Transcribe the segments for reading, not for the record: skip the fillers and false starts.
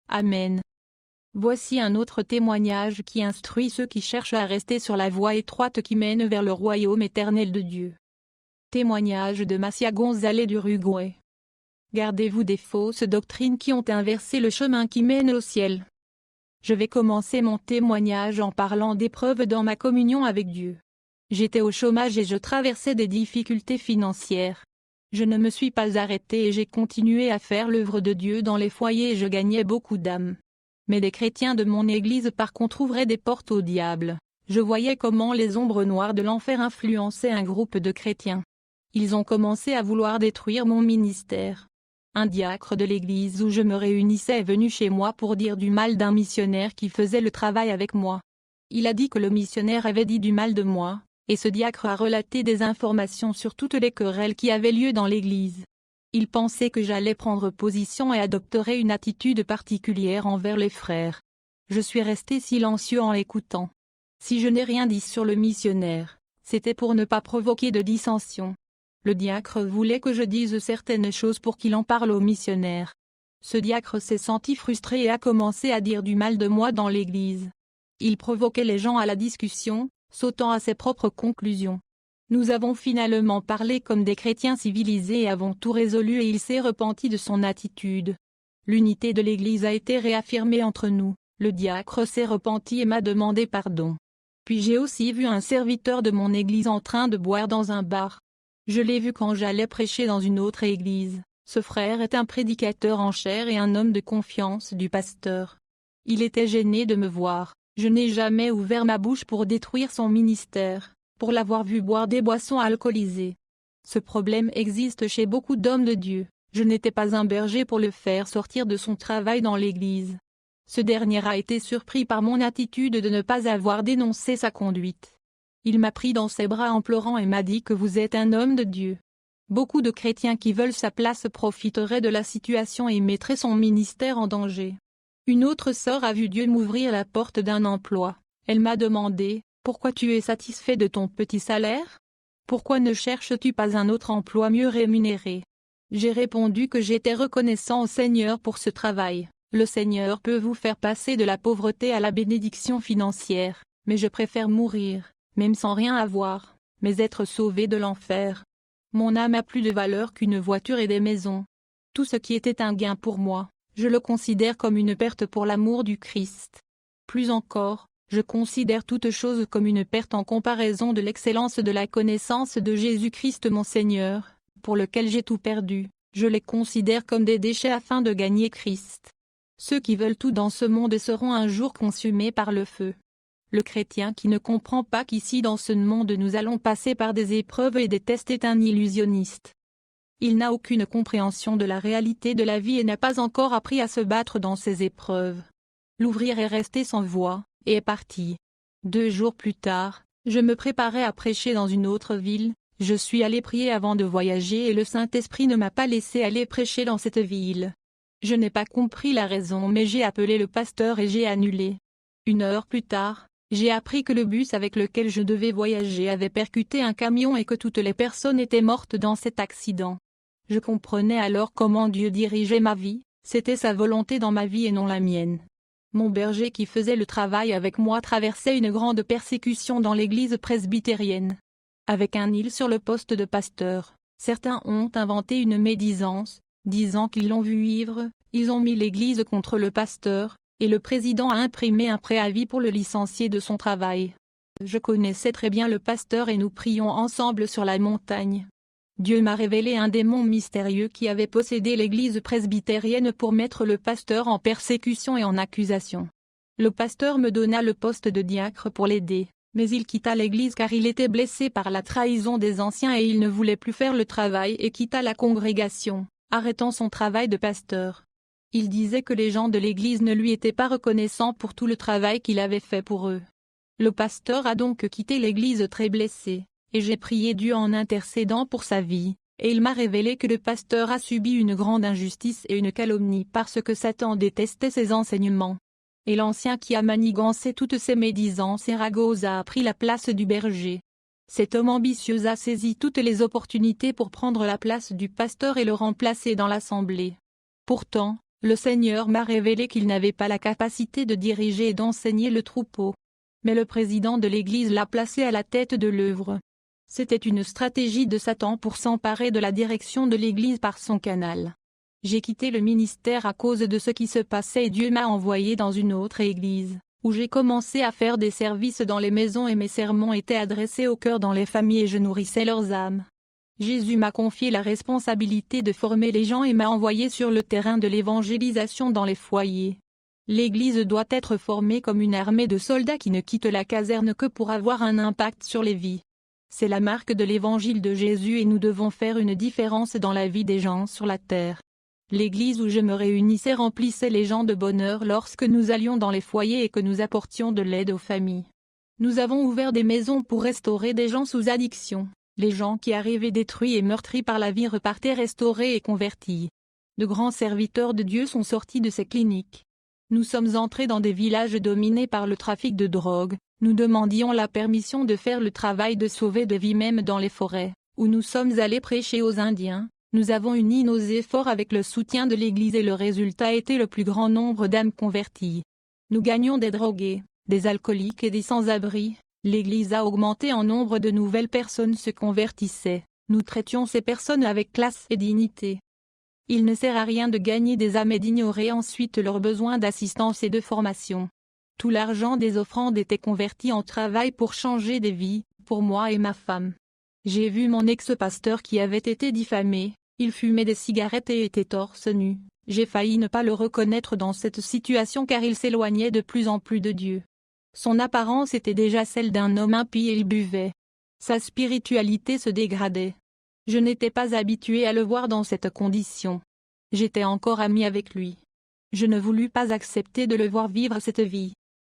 Amen. Voici un autre témoignage qui instruit ceux qui cherchent à rester sur la voie étroite qui mène vers le royaume éternel de Dieu. Témoignage de Massia González d'Uruguay. Gardez-vous des fausses doctrines qui ont inversé le chemin qui mène au ciel. Je vais commencer mon témoignage en parlant d'épreuves dans ma communion avec Dieu. J'étais au chômage et je traversais des difficultés financières. Je ne me suis pas arrêté et j'ai continué à faire l'œuvre de Dieu dans les foyers et je gagnais beaucoup d'âmes. Mais des chrétiens de mon église par contre ouvraient des portes au diable. Je voyais comment les ombres noires de l'enfer influençaient un groupe de chrétiens. Ils ont commencé à vouloir détruire mon ministère. Un diacre de l'église où je me réunissais est venu chez moi pour dire du mal d'un missionnaire qui faisait le travail avec moi. Il a dit que le missionnaire avait dit du mal de moi, et ce diacre a relaté des informations sur toutes les querelles qui avaient lieu dans l'église. Il pensait que j'allais prendre position et adopterais une attitude particulière envers les frères. Je suis resté silencieux en l'écoutant. Si je n'ai rien dit sur le missionnaire, c'était pour ne pas provoquer de dissension. Le diacre voulait que je dise certaines choses pour qu'il en parle au missionnaire. Ce diacre s'est senti frustré et a commencé à dire du mal de moi dans l'église. Il provoquait les gens à la discussion, sautant à ses propres conclusions. Nous avons finalement parlé comme des chrétiens civilisés et avons tout résolu et il s'est repenti de son attitude. L'unité de l'Église a été réaffirmée entre nous, le diacre s'est repenti et m'a demandé pardon. Puis j'ai aussi vu un serviteur de mon Église en train de boire dans un bar. Je l'ai vu quand j'allais prêcher dans une autre Église. Ce frère est un prédicateur en chair et un homme de confiance du pasteur. Il était gêné de me voir, je n'ai jamais ouvert ma bouche pour détruire son ministère. Pour l'avoir vu boire des boissons alcoolisées. Ce problème existe chez beaucoup d'hommes de Dieu, je n'étais pas un berger pour le faire sortir de son travail dans l'église. Ce dernier a été surpris par mon attitude de ne pas avoir dénoncé sa conduite. Il m'a pris dans ses bras en pleurant et m'a dit que vous êtes un homme de Dieu. Beaucoup de chrétiens qui veulent sa place profiteraient de la situation et mettraient son ministère en danger. Une autre sœur a vu Dieu m'ouvrir la porte d'un emploi, elle m'a demandé: pourquoi tu es satisfait de ton petit salaire? Pourquoi ne cherches-tu pas un autre emploi mieux rémunéré? J'ai répondu que j'étais reconnaissant au Seigneur pour ce travail. Le Seigneur peut vous faire passer de la pauvreté à la bénédiction financière, mais je préfère mourir, même sans rien avoir, mais être sauvé de l'enfer. Mon âme a plus de valeur qu'une voiture et des maisons. Tout ce qui était un gain pour moi, je le considère comme une perte pour l'amour du Christ. Plus encore, je considère toute chose comme une perte en comparaison de l'excellence de la connaissance de Jésus-Christ mon Seigneur, pour lequel j'ai tout perdu. Je les considère comme des déchets afin de gagner Christ. Ceux qui veulent tout dans ce monde seront un jour consumés par le feu. Le chrétien qui ne comprend pas qu'ici dans ce monde nous allons passer par des épreuves et des tests est un illusionniste. Il n'a aucune compréhension de la réalité de la vie et n'a pas encore appris à se battre dans ces épreuves. L'ouvrier est resté sans voix, et est parti. 2 jours plus tard, je me préparais à prêcher dans une autre ville, je suis allé prier avant de voyager et le Saint-Esprit ne m'a pas laissé aller prêcher dans cette ville. Je n'ai pas compris la raison mais j'ai appelé le pasteur et j'ai annulé. 1 heure plus tard, j'ai appris que le bus avec lequel je devais voyager avait percuté un camion et que toutes les personnes étaient mortes dans cet accident. Je comprenais alors comment Dieu dirigeait ma vie, c'était sa volonté dans ma vie et non la mienne. Mon berger qui faisait le travail avec moi traversait une grande persécution dans l'église presbytérienne. Avec un île sur le poste de pasteur, certains ont inventé une médisance, disant qu'ils l'ont vu ivre, ils ont mis l'église contre le pasteur, et le président a imprimé un préavis pour le licencier de son travail. Je connaissais très bien le pasteur et nous prions ensemble sur la montagne. Dieu m'a révélé un démon mystérieux qui avait possédé l'église presbytérienne pour mettre le pasteur en persécution et en accusation. Le pasteur me donna le poste de diacre pour l'aider, mais il quitta l'église car il était blessé par la trahison des anciens et il ne voulait plus faire le travail et quitta la congrégation, arrêtant son travail de pasteur. Il disait que les gens de l'église ne lui étaient pas reconnaissants pour tout le travail qu'il avait fait pour eux. Le pasteur a donc quitté l'église très blessé. Et j'ai prié Dieu en intercédant pour sa vie, et il m'a révélé que le pasteur a subi une grande injustice et une calomnie parce que Satan détestait ses enseignements. Et l'ancien qui a manigancé toutes ces médisances et ragots a pris la place du berger. Cet homme ambitieux a saisi toutes les opportunités pour prendre la place du pasteur et le remplacer dans l'assemblée. Pourtant, Le Seigneur m'a révélé qu'il n'avait pas la capacité de diriger et d'enseigner le troupeau. Mais le président de l'Église l'a placé à la tête de l'œuvre. C'était une stratégie de Satan pour s'emparer de la direction de l'Église par son canal. J'ai quitté le ministère à cause de ce qui se passait et Dieu m'a envoyé dans une autre église, où j'ai commencé à faire des services dans les maisons et mes sermons étaient adressés au cœur dans les familles et je nourrissais leurs âmes. Jésus m'a confié la responsabilité de former les gens et m'a envoyé sur le terrain de l'évangélisation dans les foyers. L'Église doit être formée comme une armée de soldats qui ne quittent la caserne que pour avoir un impact sur les vies. C'est la marque de l'Évangile de Jésus et nous devons faire une différence dans la vie des gens sur la terre. L'église où je me réunissais remplissait les gens de bonheur lorsque nous allions dans les foyers et que nous apportions de l'aide aux familles. Nous avons ouvert des maisons pour restaurer des gens sous addiction. Les gens qui arrivaient détruits et meurtris par la vie repartaient restaurés et convertis. De grands serviteurs de Dieu sont sortis de ces cliniques. Nous sommes entrés dans des villages dominés par le trafic de drogue, nous demandions la permission de faire le travail de sauver des vies même dans les forêts, où nous sommes allés prêcher aux Indiens. Nous avons uni nos efforts avec le soutien de l'Église et le résultat était le plus grand nombre d'âmes converties. Nous gagnions des drogués, des alcooliques et des sans-abri. L'Église a augmenté en nombre de nouvelles personnes se convertissaient. Nous traitions ces personnes avec classe et dignité. Il ne sert à rien de gagner des âmes et d'ignorer ensuite leurs besoins d'assistance et de formation. Tout l'argent des offrandes était converti en travail pour changer des vies, pour moi et ma femme. J'ai vu mon ex-pasteur qui avait été diffamé. Il fumait des cigarettes et était torse nu. J'ai failli ne pas le reconnaître dans cette situation car il s'éloignait de plus en plus de Dieu. Son apparence était déjà celle d'un homme impie et il buvait. Sa spiritualité se dégradait. Je n'étais pas habitué à le voir dans cette condition. J'étais encore ami avec lui. Je ne voulus pas accepter de le voir vivre cette vie.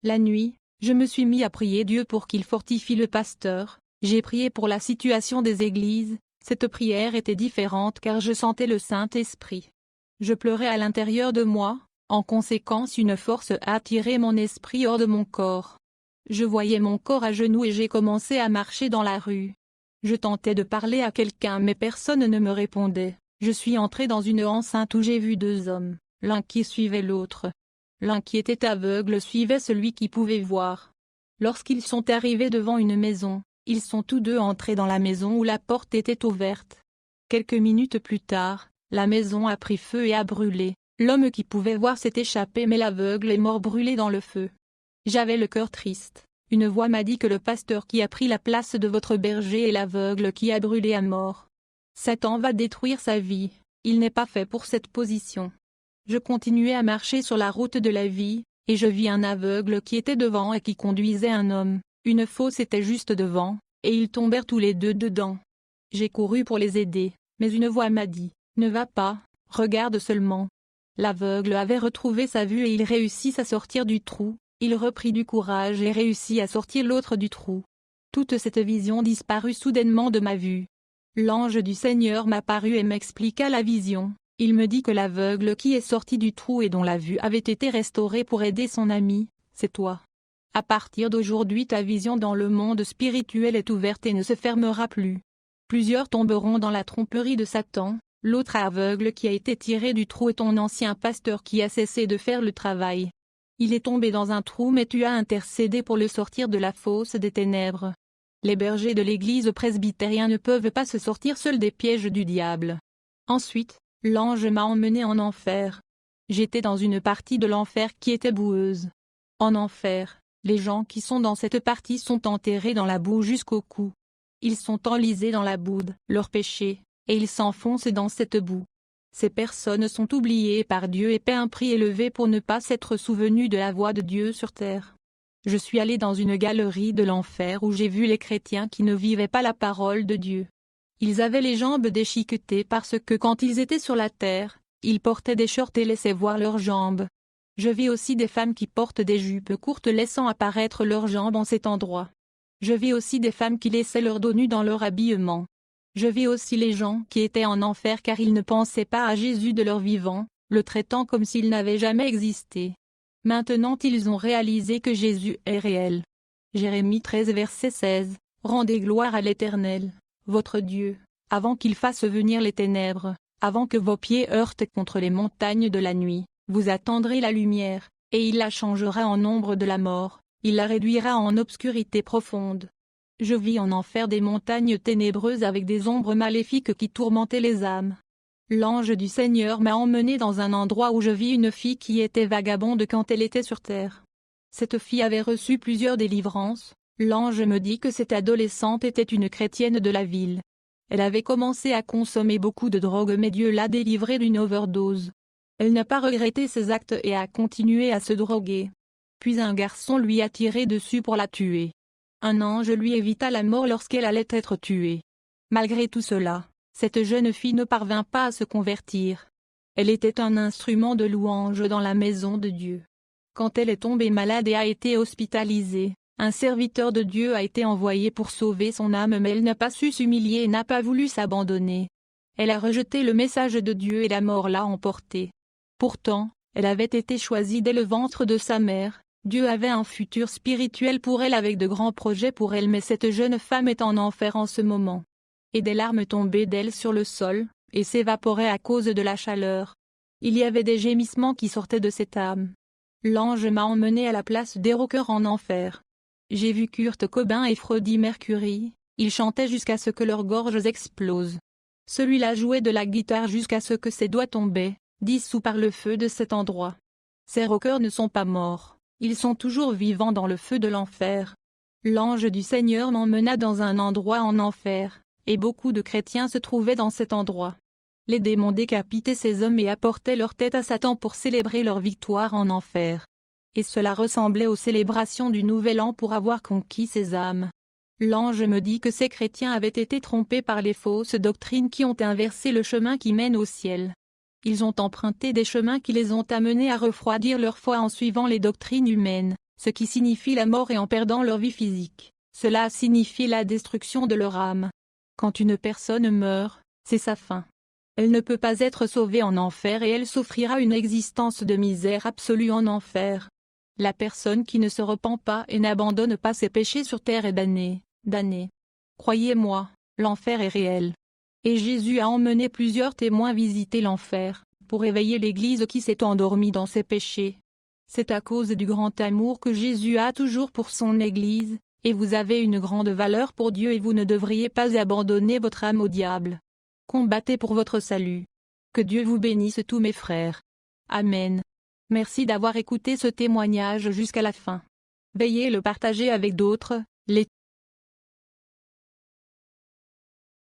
La nuit, je me suis mis à prier Dieu pour qu'il fortifie le pasteur. J'ai prié pour la situation des églises. Cette prière était différente car je sentais le Saint-Esprit. Je pleurais à l'intérieur de moi, en conséquence une force a tiré mon esprit hors de mon corps. Je voyais mon corps à genoux et j'ai commencé à marcher dans la rue. Je tentais de parler à quelqu'un mais personne ne me répondait. Je suis entré dans une enceinte où j'ai vu deux hommes, l'un qui suivait l'autre. L'un qui était aveugle suivait celui qui pouvait voir. Lorsqu'ils sont arrivés devant une maison, ils sont tous deux entrés dans la maison où la porte était ouverte. Quelques minutes plus tard, la maison a pris feu et a brûlé. L'homme qui pouvait voir s'est échappé mais l'aveugle est mort brûlé dans le feu. J'avais le cœur triste. Une voix m'a dit que le pasteur qui a pris la place de votre berger est l'aveugle qui a brûlé à mort. Satan va détruire sa vie. Il n'est pas fait pour cette position. Je continuais à marcher sur la route de la vie, et je vis un aveugle qui était devant et qui conduisait un homme. Une fosse était juste devant, et ils tombèrent tous les deux dedans. J'ai couru pour les aider, mais une voix m'a dit, « Ne va pas, regarde seulement. » L'aveugle avait retrouvé sa vue et il réussit à sortir du trou, il reprit du courage et réussit à sortir l'autre du trou. Toute cette vision disparut soudainement de ma vue. L'ange du Seigneur m'apparut et m'expliqua la vision. Il me dit que l'aveugle qui est sorti du trou et dont la vue avait été restaurée pour aider son ami, c'est toi. À partir d'aujourd'hui ta vision dans le monde spirituel est ouverte et ne se fermera plus. Plusieurs tomberont dans la tromperie de Satan, l'autre aveugle qui a été tiré du trou est ton ancien pasteur qui a cessé de faire le travail. Il est tombé dans un trou mais tu as intercédé pour le sortir de la fosse des ténèbres. Les bergers de l'église presbytérienne ne peuvent pas se sortir seuls des pièges du diable. Ensuite, l'ange m'a emmené en enfer. J'étais dans une partie de l'enfer qui était boueuse. En enfer, les gens qui sont dans cette partie sont enterrés dans la boue jusqu'au cou. Ils sont enlisés dans la boue, leur péché, et ils s'enfoncent dans cette boue. Ces personnes sont oubliées par Dieu et paient un prix élevé pour ne pas s'être souvenues de la voix de Dieu sur terre. Je suis allé dans une galerie de l'enfer où j'ai vu les chrétiens qui ne vivaient pas la parole de Dieu. Ils avaient les jambes déchiquetées parce que quand ils étaient sur la terre, ils portaient des shorts et laissaient voir leurs jambes. Je vis aussi des femmes qui portent des jupes courtes laissant apparaître leurs jambes en cet endroit. Je vis aussi des femmes qui laissaient leurs dos nus dans leur habillement. Je vis aussi les gens qui étaient en enfer car ils ne pensaient pas à Jésus de leur vivant, le traitant comme s'il n'avait jamais existé. Maintenant ils ont réalisé que Jésus est réel. Jérémie 13 verset 16, « Rendez gloire à l'Éternel, votre Dieu, avant qu'il fasse venir les ténèbres, avant que vos pieds heurtent contre les montagnes de la nuit. Vous attendrez la lumière, et il la changera en ombre de la mort, il la réduira en obscurité profonde. Je vis en enfer des montagnes ténébreuses avec des ombres maléfiques qui tourmentaient les âmes. L'ange du Seigneur m'a emmené dans un endroit où je vis une fille qui était vagabonde quand elle était sur terre. Cette fille avait reçu plusieurs délivrances. L'ange me dit que cette adolescente était une chrétienne de la ville. Elle avait commencé à consommer beaucoup de drogue mais Dieu l'a délivrée d'une overdose. Elle n'a pas regretté ses actes et a continué à se droguer. Puis un garçon lui a tiré dessus pour la tuer. Un ange lui évita la mort lorsqu'elle allait être tuée. Malgré tout cela, cette jeune fille ne parvint pas à se convertir. Elle était un instrument de louange dans la maison de Dieu. Quand elle est tombée malade et a été hospitalisée, un serviteur de Dieu a été envoyé pour sauver son âme mais elle n'a pas su s'humilier et n'a pas voulu s'abandonner. Elle a rejeté le message de Dieu et la mort l'a emportée. Pourtant, elle avait été choisie dès le ventre de sa mère. Dieu avait un futur spirituel pour elle avec de grands projets pour elle mais cette jeune femme est en enfer en ce moment. Et des larmes tombaient d'elle sur le sol, et s'évaporaient à cause de la chaleur. Il y avait des gémissements qui sortaient de cette âme. L'ange m'a emmené à la place des rockers en enfer. J'ai vu Kurt Cobain et Freddie Mercury, ils chantaient jusqu'à ce que leurs gorges explosent. Celui-là jouait de la guitare jusqu'à ce que ses doigts tombaient, dissous par le feu de cet endroit. Ces rockers ne sont pas morts. Ils sont toujours vivants dans le feu de l'enfer. L'ange du Seigneur m'emmena dans un endroit en enfer, et beaucoup de chrétiens se trouvaient dans cet endroit. Les démons décapitaient ces hommes et apportaient leur tête à Satan pour célébrer leur victoire en enfer. Et cela ressemblait aux célébrations du Nouvel An pour avoir conquis ces âmes. L'ange me dit que ces chrétiens avaient été trompés par les fausses doctrines qui ont inversé le chemin qui mène au ciel. Ils ont emprunté des chemins qui les ont amenés à refroidir leur foi en suivant les doctrines humaines, ce qui signifie la mort et en perdant leur vie physique. Cela signifie la destruction de leur âme. Quand une personne meurt, c'est sa fin. Elle ne peut pas être sauvée en enfer et elle souffrira une existence de misère absolue en enfer. La personne qui ne se repent pas et n'abandonne pas ses péchés sur terre est damnée. Croyez-moi, l'enfer est réel. Et Jésus a emmené plusieurs témoins visiter l'enfer, pour éveiller l'Église qui s'est endormie dans ses péchés. C'est à cause du grand amour que Jésus a toujours pour son Église, et vous avez une grande valeur pour Dieu et vous ne devriez pas abandonner votre âme au diable. Combattez pour votre salut. Que Dieu vous bénisse tous mes frères. Amen. Merci d'avoir écouté ce témoignage jusqu'à la fin. Veuillez le partager avec d'autres.